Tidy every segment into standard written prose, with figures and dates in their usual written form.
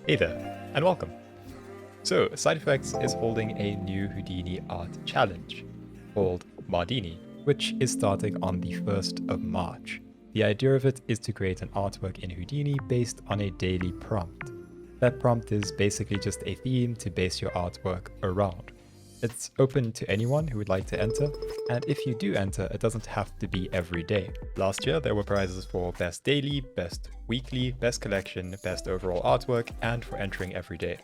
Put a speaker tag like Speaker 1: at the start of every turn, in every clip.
Speaker 1: Hey there, and welcome. So, Side Effects is holding a new Houdini art challenge called Mardini, which is starting on the 1st of March. The idea of it is to create an artwork in Houdini based on a daily prompt. That prompt is basically just a theme to base your artwork around. It's open to anyone who would like to enter, and if you do enter, it doesn't have to be every day. Last year, there were prizes for Best Daily, Best Weekly, Best Collection, Best Overall Artwork, and for entering every day.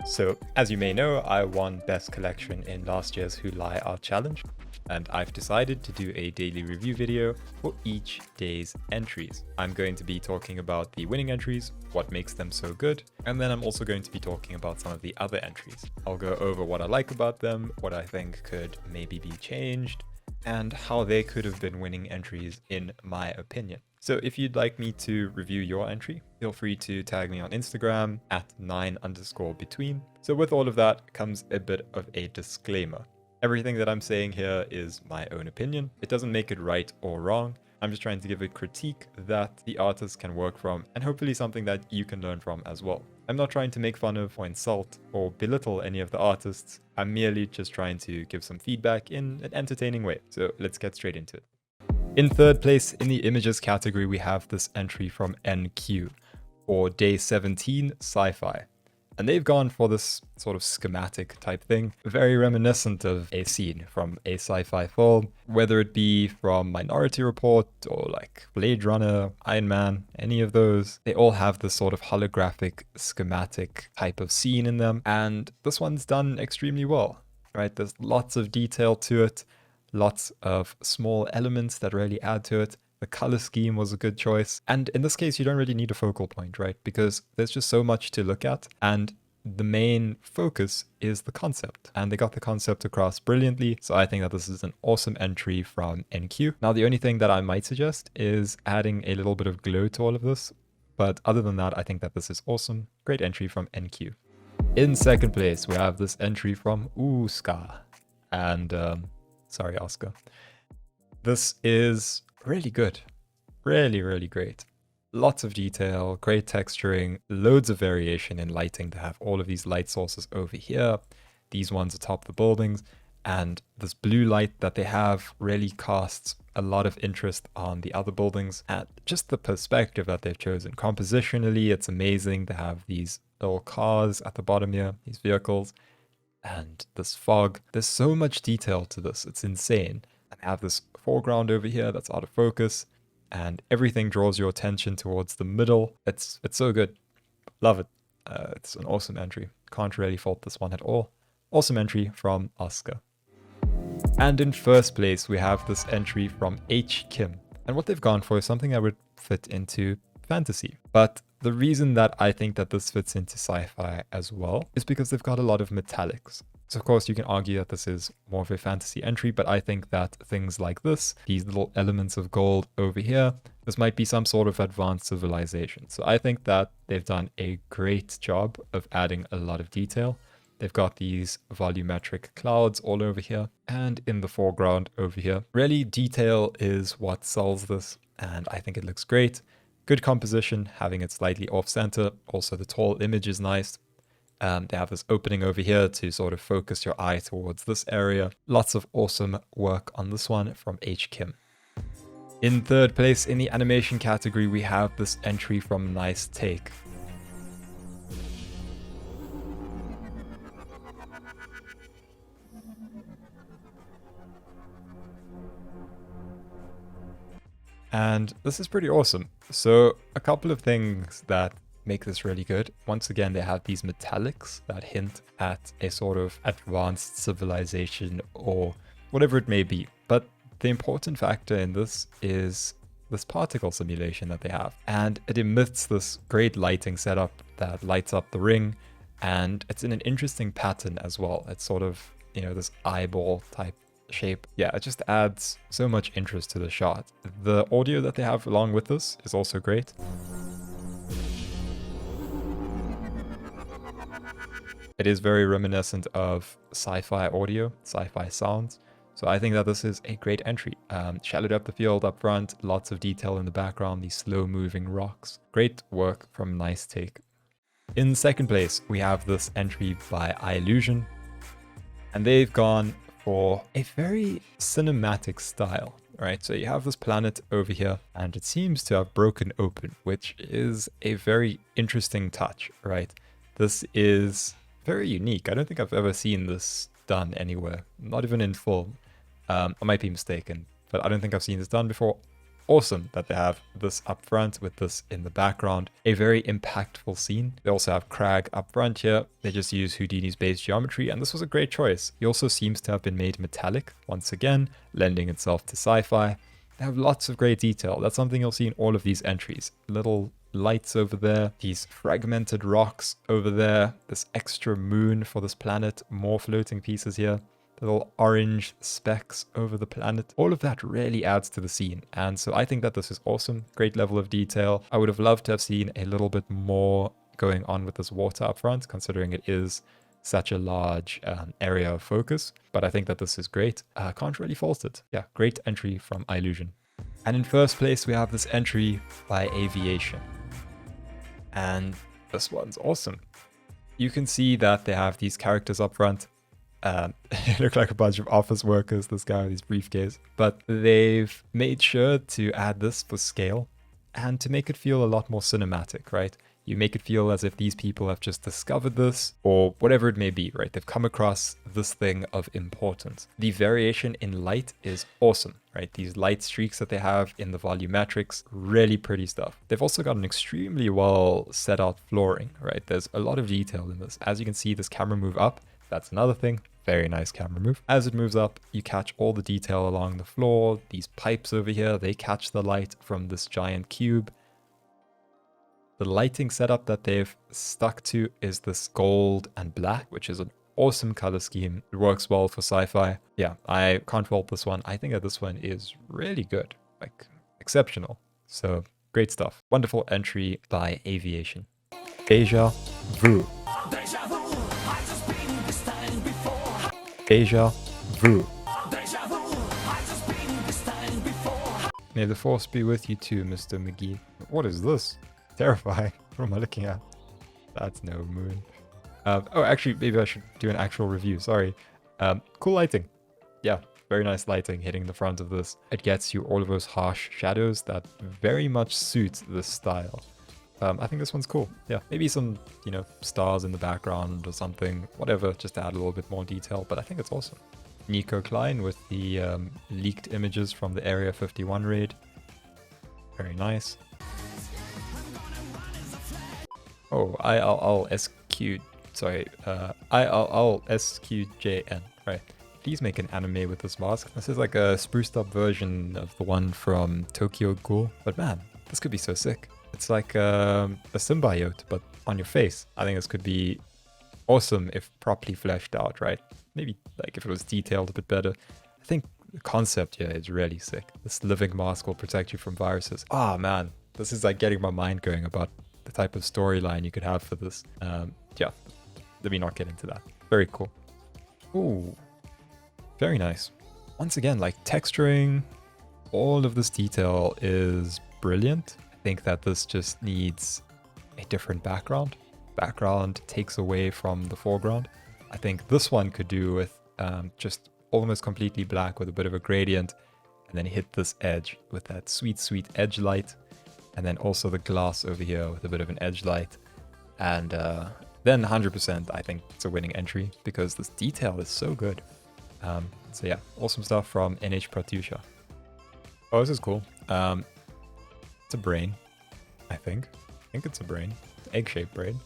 Speaker 1: So, as you may know, I won Best Collection in last year's Who Lie Art Challenge, and I've decided to do a daily review video for each day's entries. I'm going to be talking about the winning entries, what makes them so good, and then I'm also going to be talking about some of the other entries. I'll go over what I like about them, what I think could maybe be changed, and how they could have been winning entries in my opinion. So if you'd like me to review your entry, feel free to tag me on Instagram at 9_between. So with all of that comes a bit of a disclaimer. Everything that I'm saying here is my own opinion. It doesn't make it right or wrong. I'm just trying to give a critique that the artist can work from and hopefully something that you can learn from as well. I'm not trying to make fun of or insult or belittle any of the artists. I'm merely just trying to give some feedback in an entertaining way. So let's get straight into it. In third place in the images category, we have this entry from NQ for day 17 Sci-Fi. And they've gone for this sort of schematic type thing, very reminiscent of a scene from a sci-fi film, whether it be from Minority Report or like Blade Runner, Iron Man, any of those. They all have this sort of holographic schematic type of scene in them. And this one's done extremely well, right? There's lots of detail to it, lots of small elements that really add to it. The color scheme was a good choice. And in this case, you don't really need a focal point, right? Because there's just so much to look at. And the main focus is the concept. And they got the concept across brilliantly. So I think that this is an awesome entry from NQ. Now, the only thing that I might suggest is adding a little bit of glow to all of this. But other than that, I think that this is awesome. Great entry from NQ. In second place, we have this entry from Uska. And sorry, Oscar. This is really good. Really, really great. Lots of detail, great texturing, loads of variation in lighting to have all of these light sources over here. These ones atop the buildings. And this blue light that they have really casts a lot of interest on the other buildings. And just the perspective that they've chosen. Compositionally, it's amazing to have these little cars at the bottom here, these vehicles. And this fog. There's so much detail to this. It's insane. And have this foreground over here that's out of focus, and everything draws your attention towards the middle. It's so good. Love it. It's an awesome entry. Can't really fault this one at all. Awesome entry from Oscar. And in first place, we have this entry from H. Kim. And what they've gone for is something that would fit into fantasy. But the reason that I think that this fits into sci-fi as well is because they've got a lot of metallics. So of course you can argue that this is more of a fantasy entry, but I think that things like this, these little elements of gold over here, this might be some sort of advanced civilization. So I think that they've done a great job of adding a lot of detail. They've got these volumetric clouds all over here and in the foreground over here. Really, detail is what sells this, and I think it looks great. Good composition, having it slightly off-center. Also, the tall image is nice. They have this opening over here to sort of focus your eye towards this area. Lots of awesome work on this one from H. Kim. In third place in the animation category, we have this entry from Nice Take. And this is pretty awesome. So a couple of things that make this really good. Once again, they have these metallics that hint at a sort of advanced civilization or whatever it may be. But the important factor in this is this particle simulation that they have. And it emits this great lighting setup that lights up the ring. And it's in an interesting pattern as well. It's sort of, you know, this eyeball type shape. Yeah, it just adds so much interest to the shot. The audio that they have along with this is also great. It is very reminiscent of sci-fi audio, sci-fi sounds. So I think that this is a great entry. Shallow depth of field up front, lots of detail in the background, these slow moving rocks. Great work from Nice Take. In second place, we have this entry by Illusion, and they've gone for a very cinematic style, right? So you have this planet over here, and it seems to have broken open, which is a very interesting touch, right? This is very unique. I don't think I've ever seen this done anywhere, not even in full. I might be mistaken, but I don't think I've seen this done before. Awesome that they have this up front with this in the background. A very impactful scene. They also have Crag up front here. They just use Houdini's base geometry, and this was a great choice. He also seems to have been made metallic, once again, lending itself to sci-fi. They have lots of great detail. That's something you'll see in all of these entries. Little lights over there, these fragmented rocks over there, this extra moon for this planet, more floating pieces here. Little orange specks over the planet. All of that really adds to the scene. And so I think that this is awesome. Great level of detail. I would have loved to have seen a little bit more going on with this water up front, considering it is such a large area of focus. But I think that this is great. Can't really fault it. Yeah, great entry from Illusion. And in first place, we have this entry by Aviation. And this one's awesome. You can see that they have these characters up front. They look like a bunch of office workers, this guy with his briefcase. But they've made sure to add this for scale and to make it feel a lot more cinematic, right? You make it feel as if these people have just discovered this or whatever it may be, right? They've come across this thing of importance. The variation in light is awesome, right? These light streaks that they have in the volumetrics, really pretty stuff. They've also got an extremely well set out flooring, right? There's a lot of detail in this. As you can see, this camera move up. That's another thing. Very nice camera move. As it moves up, you catch all the detail along the floor. These pipes over here, they catch the light from this giant cube. The lighting setup that they've stuck to is this gold and black, which is an awesome color scheme. It works well for sci-fi. Yeah, I can't fault this one. I think that this one is really good, like exceptional. So great stuff. Wonderful entry by Aviation. Deja Vu. Deja Vu. May the force be with you too, Mr. McGee. What is this? Terrifying. What am I looking at? That's no moon. Oh, actually, maybe I should do an actual review. Sorry. Cool lighting. Yeah, very nice lighting hitting the front of this. It gets you all of those harsh shadows that very much suit this style. I think this one's cool. Yeah, maybe some, stars in the background or something, whatever, just to add a little bit more detail, but I think it's awesome. Nico Klein with the leaked images from the Area 51 raid. Very nice. Oh, ILLSQJN, right. Please make an anime with this mask. This is like a spruced up version of the one from Tokyo Ghoul, but man, this could be so sick. It's like a symbiote, but on your face. I think this could be awesome if properly fleshed out, right? Maybe like if it was detailed a bit better. I think the concept here is really sick. This living mask will protect you from viruses. Ah, man, this is like getting my mind going about the type of storyline you could have for this. Yeah, let me not get into that. Very cool. Ooh, very nice. Once again, like texturing, all of this detail is brilliant. I think that this just needs a different background. Background takes away from the foreground. I think this one could do with just almost completely black with a bit of a gradient, and then hit this edge with that sweet, sweet edge light. And then also the glass over here with a bit of an edge light. And then 100% I think it's a winning entry because this detail is so good. So yeah, awesome stuff from NH Pratyusha. Oh, this is cool. It's a brain, I think. I think it's a brain. Egg-shaped brain.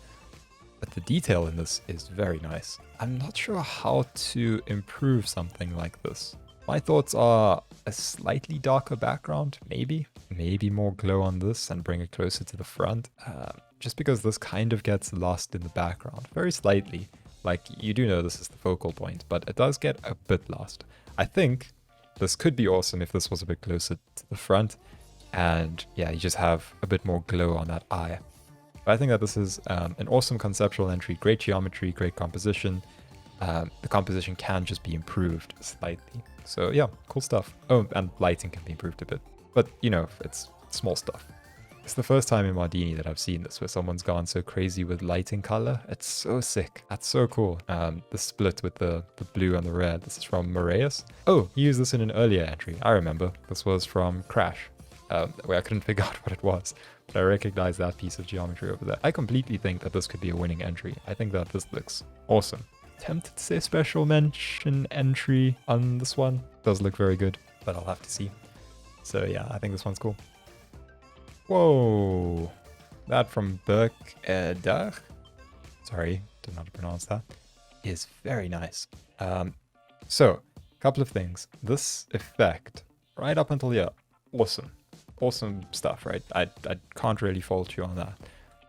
Speaker 1: But the detail in this is very nice. I'm not sure how to improve something like this. My thoughts are a slightly darker background, maybe. Maybe more glow on this and bring it closer to the front. Just because this kind of gets lost in the background. Very slightly. Like, you do know this is the focal point, but it does get a bit lost. I think this could be awesome if this was a bit closer to the front. And yeah, you just have a bit more glow on that eye. But I think that this is an awesome conceptual entry. Great geometry, great composition. the composition can just be improved slightly. So yeah, cool stuff. Oh, and lighting can be improved a bit. But, you know, it's small stuff. It's the first time in Mardini that I've seen this, where someone's gone so crazy with lighting color. It's so sick. That's so cool. The split with the blue and the red. This is from Moraeus. Oh, he used this in an earlier entry. I remember. This was from Crash, where I couldn't figure out what it was. But I recognize that piece of geometry over there. I completely think that this could be a winning entry. I think that this looks awesome. Tempted to say special mention entry on this one. Does look very good, but I'll have to see. So yeah, I think this one's cool. Whoa, that from Berk sorry, don't know how to pronounce that, is very nice. So, couple of things. This effect, right up until here, awesome. Awesome stuff, right? I can't really fault you on that.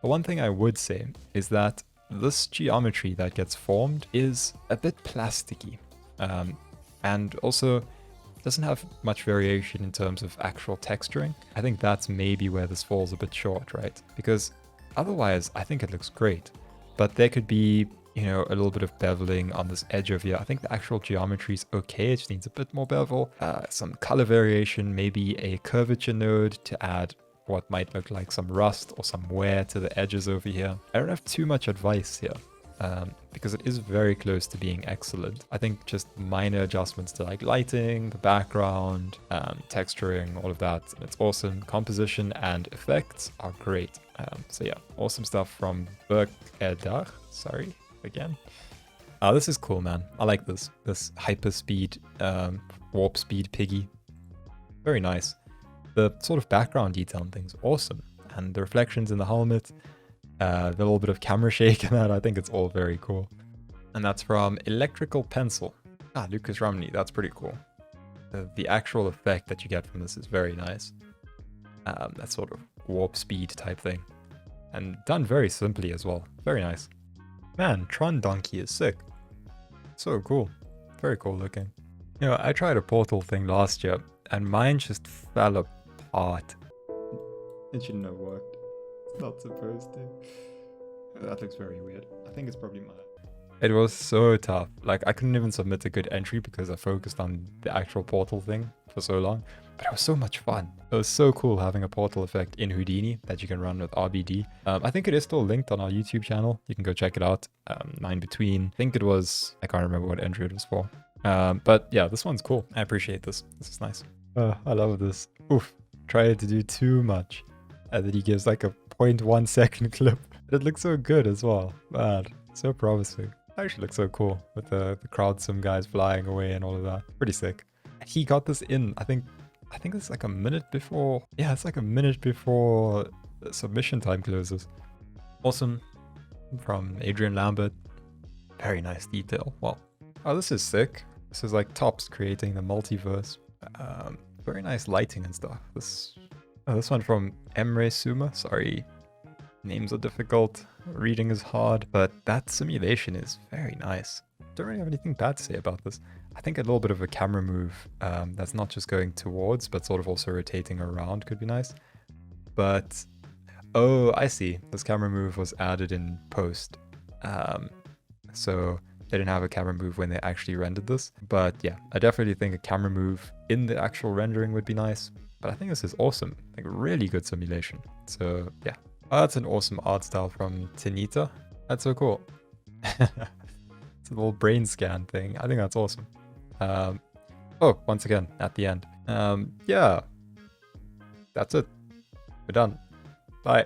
Speaker 1: But one thing I would say is that this geometry that gets formed is a bit plasticky. And also doesn't have much variation in terms of actual texturing. I think that's maybe where this falls a bit short, right? Because otherwise, I think it looks great. But there could be, you know, a little bit of beveling on this edge over here. I think the actual geometry is okay. It just needs a bit more bevel. Some color variation, maybe a curvature node to add what might look like some rust or some wear to the edges over here. I don't have too much advice here. Because it is very close to being excellent. I think just minor adjustments to like lighting, the background, texturing, all of that. It's awesome. Composition and effects are great. So yeah, awesome stuff from Berk. Sorry, again. This is cool, man. I like this. This hyperspeed, warp speed piggy. Very nice. The sort of background detail and things, awesome. And the reflections in the helmet. The little bit of camera shake and that, I think it's all very cool. And that's from Electrical Pencil. Lucas Rumney, that's pretty cool. The actual effect that you get from this is very nice. That sort of warp speed type thing. And done very simply as well. Very nice. Man, Tron Donkey is sick. So cool. Very cool looking. You know, I tried a portal thing last year, and mine just fell apart. It shouldn't have worked. Not supposed to. That looks very weird. I think it's probably mine. It was so tough. Like, I couldn't even submit a good entry because I focused on the actual portal thing for so long. But it was so much fun. It was so cool having a portal effect in Houdini that you can run with RBD. I think it is still linked on our YouTube channel. You can go check it out. 9 Between. I think it was... I can't remember what entry it was for. But yeah, this one's cool. I appreciate this. This is nice. I love this. Oof. Tried to do too much. And then he gives like a 0.1 second clip. It looks so good as well. Man, so promising. It actually looks so cool with the crowd, some guys flying away and all of that. Pretty sick. He got this in, I think it's like a minute before. Yeah, it's like a minute before submission time closes. Awesome. From Adrian Lambert. Very nice detail. Well, oh, this is sick. This is like Tops creating the multiverse. Very nice lighting and stuff. This one from Emre Suma. Sorry, names are difficult. Reading is hard, but that simulation is very nice. Don't really have anything bad to say about this. I think a little bit of a camera move that's not just going towards, but sort of also rotating around could be nice. But, oh, I see. This camera move was added in post. So they didn't have a camera move when they actually rendered this. But yeah, I definitely think a camera move in the actual rendering would be nice. But I think this is awesome. Like, really good simulation. So yeah. Oh, that's an awesome art style from Tinita. That's so cool. It's a little brain scan thing. I think that's awesome. Oh, once again, at the end. Yeah. That's it. We're done. Bye.